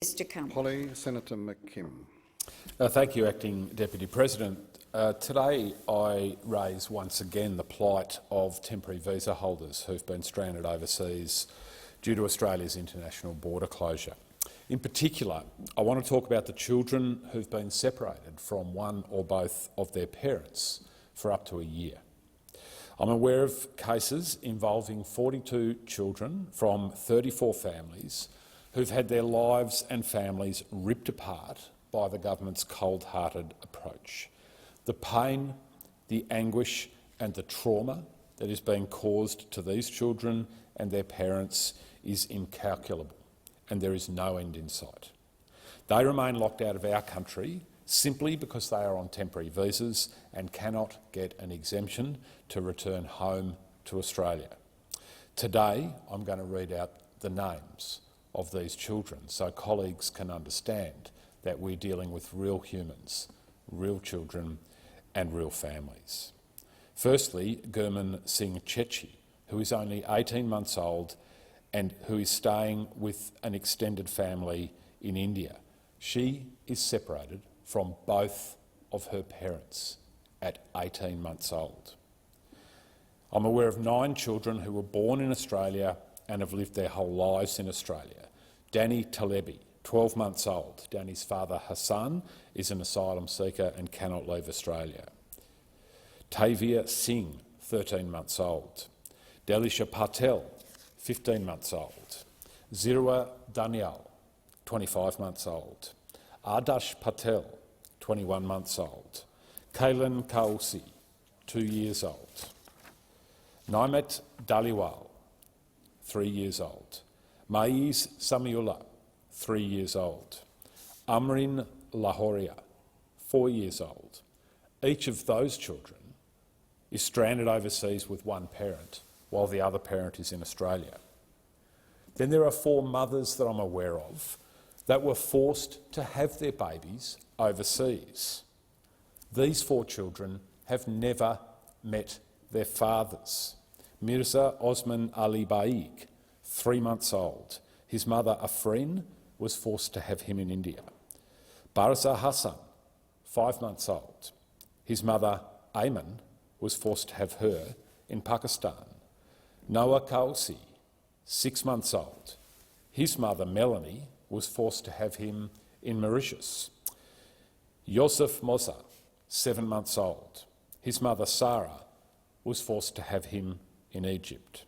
to come. Polly, Senator McKim. Thank you, Acting Deputy President. Today I raise once again the plight of temporary visa holders who've been stranded overseas due to Australia's international border closure. In particular, I want to talk about the children who've been separated from one or both of their parents for up to a year. I'm aware of cases involving 42 children from 34 families who've had their lives and families ripped apart by the government's cold-hearted approach. The pain, the anguish and the trauma that is being caused to these children and their parents is incalculable, and there is no end in sight. They remain locked out of our country simply because they are on temporary visas and cannot get an exemption to return home to Australia. Today, I'm going to read out the names of these children so colleagues can understand that we're dealing with real humans, real children and real families. Firstly, Gurman Singh Chechi, who is only 18 months old and who is staying with an extended family in India. She is separated from both of her parents at 18 months old. I'm aware of 9 children who were born in Australia and have lived their whole lives in Australia. Danny Talebi, 12 months old. Danny's father, Hassan, is an asylum seeker and cannot leave Australia. Tavia Singh, 13 months old. Delisha Patel, 15 months old. Zirwa Daniel, 25 months old. Ardash Patel, 21 months old. Kailan Kausi, 2 years old. Naimet Daliwal, 3 years old. Maiz Samiullah, 3 years old. Amrin Lahoria, 4 years old. Each of those children is stranded overseas with one parent while the other parent is in Australia. Then there are 4 mothers that I'm aware of that were forced to have their babies overseas. These 4 children have never met their fathers. Mirza Osman Ali Baig, 3 months old. His mother Afrin was forced to have him in India. Barza Hassan, 5 months old. His mother Ayman was forced to have her in Pakistan. Noah Kausi, 6 months old. His mother Melanie was forced to have him in Mauritius. Yosef Mosa, 7 months old. His mother Sarah was forced to have him in Egypt.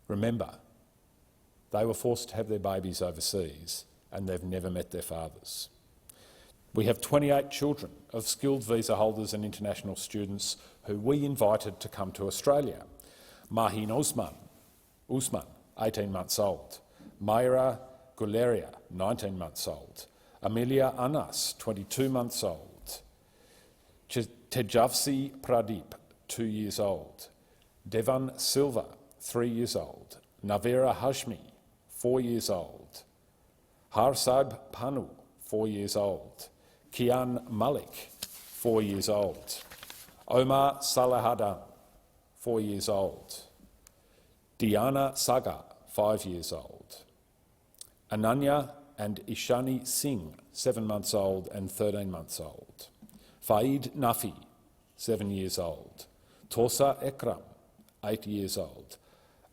Remember, they were forced to have their babies overseas and they've never met their fathers. We have 28 children of skilled visa holders and international students who we invited to come to Australia. Mahin Usman, 18 months old. Mayra Guleria, 19 months old. Amelia Anas, 22 months old. Tejavsi Pradeep, 2 years old. Devan Silva, 3 years old. Navira Hashmi, 4 years old. Harsab Panu, 4 years old. Kian Malik, 4 years old. Omar Salahadan, 4 years old. Diana Saga, 5 years old. Ananya and Ishani Singh, 7 months old and 13 months old. Faid Nafi, 7 years old. Tosa Ekram, 8 years old.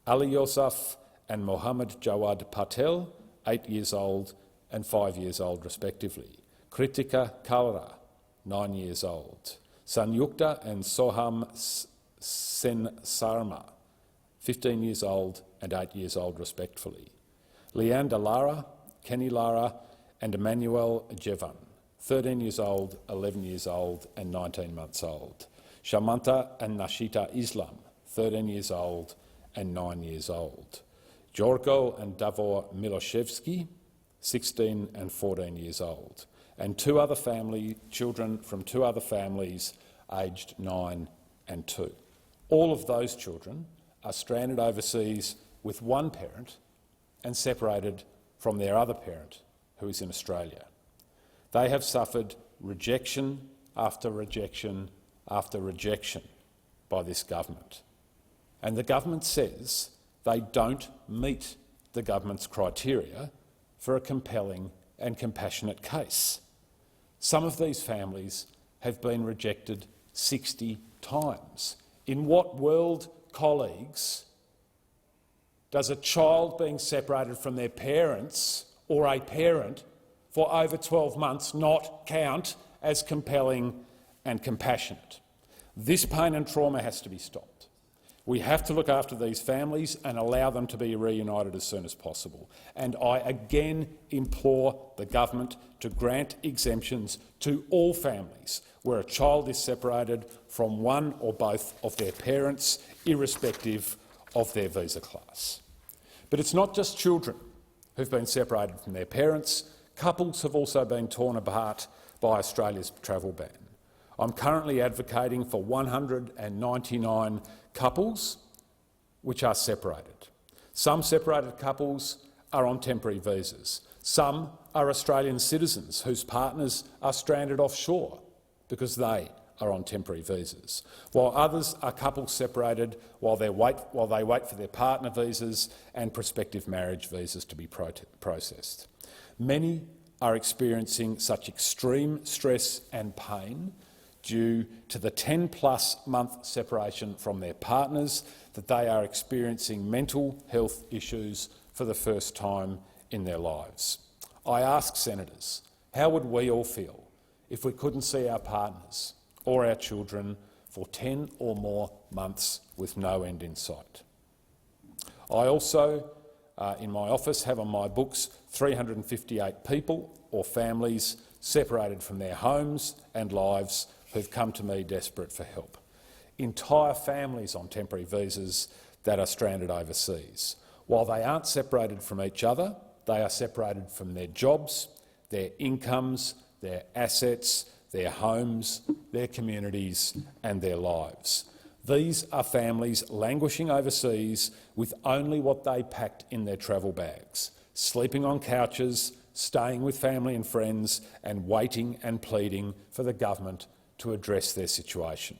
Ali Yosaf and Mohammed Jawad Patel, 8 years old and 5 years old respectively. Kritika Kalra, 9 years old. Sanyukta and Soham Sen Sarma, 15 years old and 8 years old respectively. Leander Lara, Kenny Lara and Emmanuel Jevan, 13 years old, 11 years old and 19 months old. Shamanta and Nashita Islam, 13 years old and 9 years old. Jorgo and Davor Miloshevsky, 16 and 14 years old. And 2 other children from 2 other families aged 9 and 2. All of those children are stranded overseas with one parent and separated from their other parent who is in Australia. They have suffered rejection after rejection after rejection by this government. And the government says they don't meet the government's criteria for a compelling and compassionate case. Some of these families have been rejected 60 times. In what world, colleagues, does a child being separated from their parents or a parent for over 12 months not count as compelling and compassionate? This pain and trauma has to be stopped. We have to look after these families and allow them to be reunited as soon as possible. And I again implore the government to grant exemptions to all families where a child is separated from one or both of their parents, irrespective of their visa class. But it's not just children who've been separated from their parents. Couples have also been torn apart by Australia's travel ban. I'm currently advocating for 199 couples which are separated. Some separated couples are on temporary visas. Some are Australian citizens whose partners are stranded offshore because they are on temporary visas, while others are couples separated while they wait for their partner visas and prospective marriage visas to be processed. Many are experiencing such extreme stress and pain due to the 10+ month separation from their partners that they are experiencing mental health issues for the first time in their lives. I ask senators, how would we all feel if we couldn't see our partners or our children for 10 or more months with no end in sight? I also, in my office, have on my books 358 people or families separated from their homes and lives who've come to me desperate for help. Entire families on temporary visas that are stranded overseas. While they aren't separated from each other, they are separated from their jobs, their incomes, their assets, their homes, their communities and their lives. These are families languishing overseas with only what they packed in their travel bags, sleeping on couches, staying with family and friends and waiting and pleading for the government to address their situation.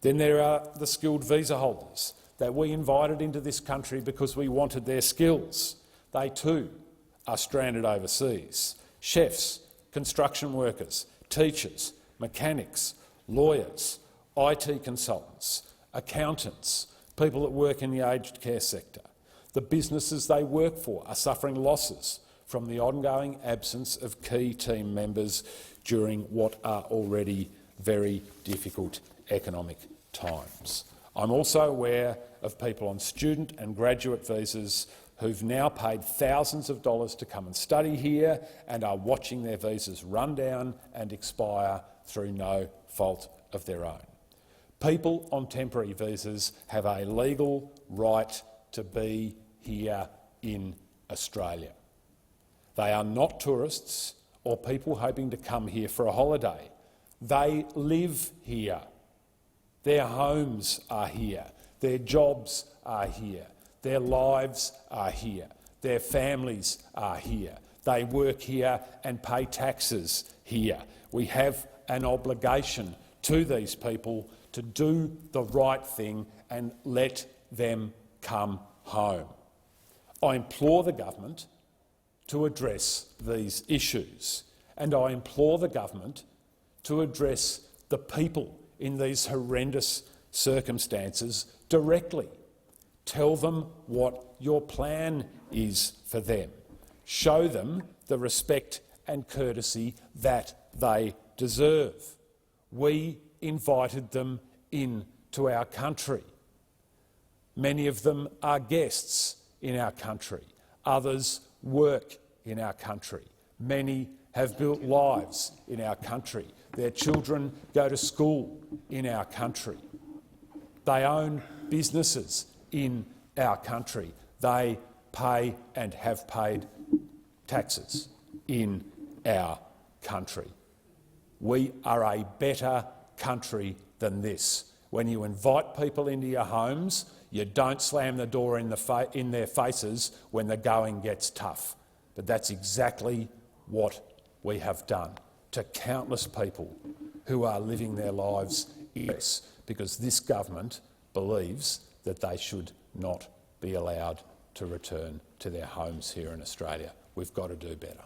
Then there are the skilled visa holders that we invited into this country because we wanted their skills. They too are stranded overseas. Chefs, construction workers, teachers, mechanics, lawyers, IT consultants, accountants, people that work in the aged care sector. The businesses they work for are suffering losses from the ongoing absence of key team members during what are already very difficult economic times. I'm also aware of people on student and graduate visas who've now paid thousands of dollars to come and study here and are watching their visas run down and expire through no fault of their own. People on temporary visas have a legal right to be here in Australia. They are not tourists or people hoping to come here for a holiday. They live here. Their homes are here. Their jobs are here. Their lives are here. Their families are here. They work here and pay taxes here. We have an obligation to these people to do the right thing and let them come home. I implore the government to address these issues, and I implore the government to address the people in these horrendous circumstances directly. Tell them what your plan is for them. Show them the respect and courtesy that they deserve. We invited them into our country. Many of them are guests in our country. Others work in our country. Many have built lives in our country. Their children go to school in our country. They own businesses in our country. They pay and have paid taxes in our country. We are a better country than this. When you invite people into your homes, you don't slam the door in their faces when the going gets tough. But that's exactly what we have done to countless people who are living their lives in this, because this government believes that they should not be allowed to return to their homes here in Australia. We've got to do better.